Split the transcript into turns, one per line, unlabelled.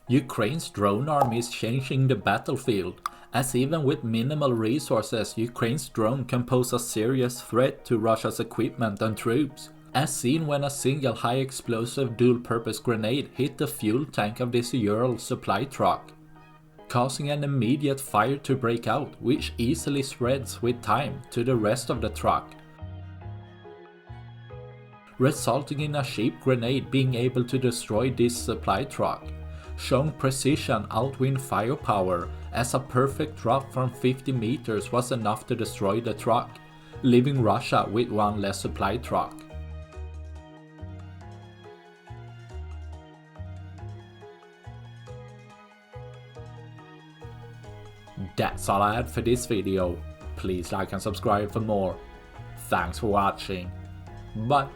Ukraine's drone army is changing the battlefield, as even with minimal resources, Ukraine's drone can pose a serious threat to Russia's equipment and troops, as seen when a single high-explosive dual-purpose grenade hit the fuel tank of this Ural supply truck, causing an immediate fire to break out, which easily spreads with time to the rest of the truck, resulting in a cheap grenade being able to destroy this supply truck, showing precision outwin firepower, as a perfect drop from 50 meters was enough to destroy the truck, leaving Russia with one less supply truck. That's all I had for this video. Please like and subscribe for more. Thanks for watching. Bye.